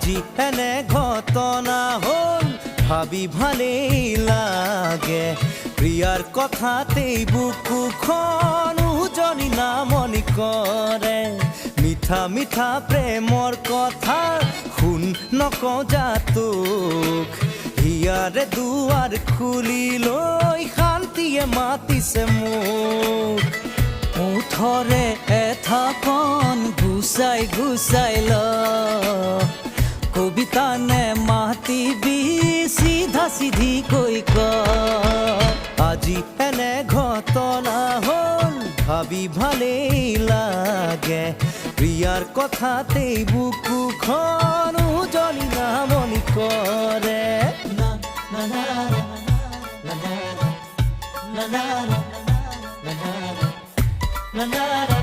আজি এনে ঘটনা হল ভাবি ভালেই লাগে প্রিয়ার কথাতেই বুকুখন উজনি নামনি করে মিঠা মিঠা প্রেমৰ কথা শুন নকওঁ জাতোক হিয়াৰে দুৱাৰ খুলি লৈ শান্তিয়ে মাতিছে মোক ওঠৰে এঠাকন গুচাই গুচাই ল কবিতানে মাতিবি চিধা চিধি কৈ ক আজি এনে ঘটনা হল ভাবি ভালেই লাগে প্রিয়ার কথাতেই বুকুখন উজনি নামনি কৰে না না না না না না না না না না